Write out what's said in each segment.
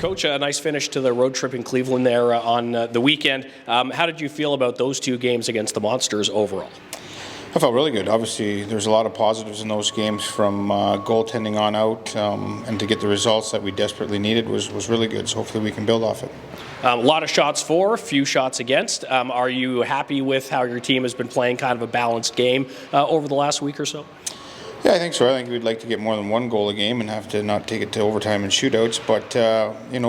Coach, a nice finish to the road trip in Cleveland there on the weekend. How did you feel about those two games against the Monsters overall? I felt really good. Obviously, there's a lot of positives in those games from goaltending on out, and to get the results that we desperately needed was really good. So hopefully we can build off it. A lot of shots for, few shots against. Are you happy with how your team has been playing kind of a balanced game over the last week or so? Yeah, I think so. I think we'd like to get more than one goal a game and have to not take it to overtime and shootouts. But,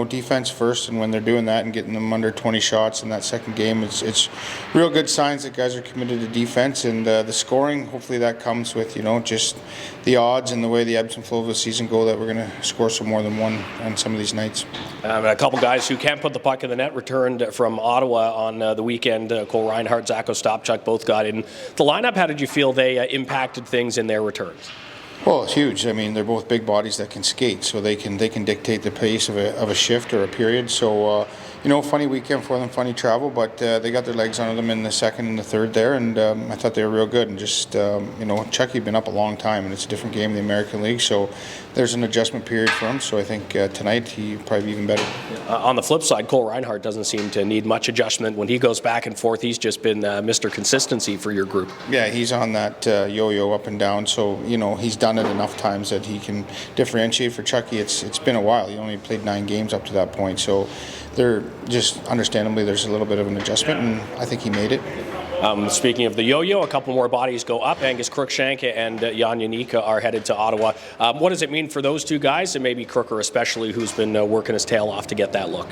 defense first, and when they're doing that and getting them under 20 shots in that second game, it's real good signs that guys are committed to defense. And the scoring, hopefully that comes with, just the odds and the way the ebbs and flow of the season go, that we're going to score some more than one on some of these nights. A couple guys who can't put the puck in the net returned from Ottawa on the weekend. Cole Reinhardt, Zach Ostapchuk both got in the lineup. How did you feel they impacted things in their returns? Well, it's huge. I mean, they're both big bodies that can skate, so they can dictate the pace of a shift or a period. So, funny weekend for them, funny travel, but they got their legs under them in the second and the third there, and I thought they were real good. And just, Chucky'd been up a long time, and it's a different game in the American League, so there's an adjustment period for him. So I think tonight he'll probably be even better. On the flip side, Cole Reinhardt doesn't seem to need much adjustment. When he goes back and forth, he's just been Mr. Consistency for your group. Yeah, he's on that yo-yo up and down, so, he's done it enough times that he can differentiate. For Chucky, it's been a while. He only played 9 games up to that point, so they're just understandably there's a little bit of an adjustment, and I think he made it. Speaking of the yo-yo, a couple more bodies go up. Angus Crookshank and Jan Janika are headed to Ottawa. What does it mean for those two guys, and maybe Crooker especially, who's been working his tail off to get that look?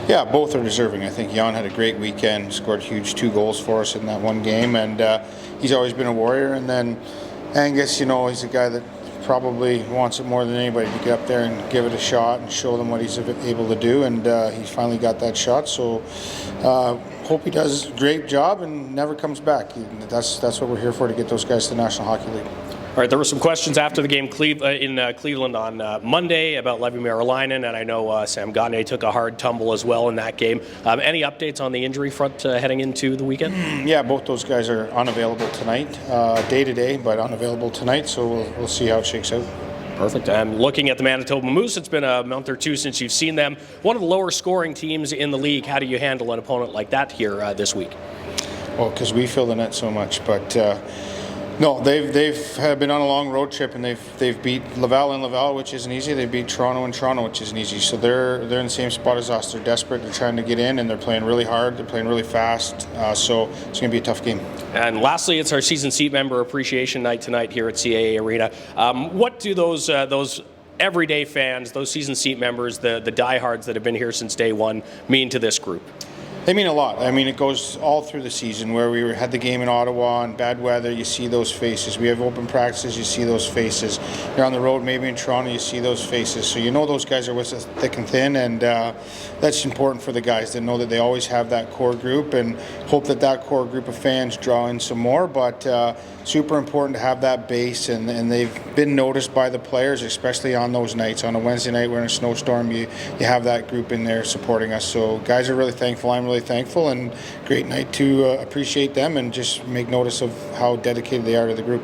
Yeah, both are deserving. I think Jan had a great weekend, scored huge 2 goals for us in that one game, and he's always been a warrior. And then Angus, he's a guy that probably wants it more than anybody to get up there and give it a shot and show them what he's able to do, and he finally got that shot. So hope he does a great job and never comes back. That's what we're here for, to get those guys to the National Hockey League. All right, there were some questions after the game in Cleveland on Monday about Levi Merilainen, and I know Sam Gagner took a hard tumble as well in that game. Any updates on the injury front heading into the weekend? Yeah, both those guys are unavailable tonight, day-to-day, but unavailable tonight, so we'll see how it shakes out. Perfect. And looking at the Manitoba Moose, it's been a month or two since you've seen them. One of the lower scoring teams in the league. How do you handle an opponent like that here this week? Well, because we fill the net so much, but no, they've been on a long road trip, and they've beat Laval and Laval, which isn't easy. They beat Toronto and Toronto, which isn't easy. So they're in the same spot as us. They're desperate. They're trying to get in, and they're playing really hard. They're playing really fast. So it's going to be a tough game. And lastly, it's our season seat member appreciation night tonight here at CAA Arena. What do those everyday fans, those season seat members, the diehards that have been here since day one, mean to this group? They mean a lot. I mean, it goes all through the season. Where we had the game in Ottawa and bad weather, you see those faces. We have open practices, you see those faces. You're on the road, maybe in Toronto, you see those faces. So those guys are with us thick and thin, and that's important for the guys to know that they always have that core group, and hope that core group of fans draw in some more. But super important to have that base, and they've been noticed by the players, especially on those nights. On a Wednesday night, we're in a snowstorm, you have that group in there supporting us. So guys are really thankful. I'm really thankful, and great night to appreciate them and just make notice of how dedicated they are to the group.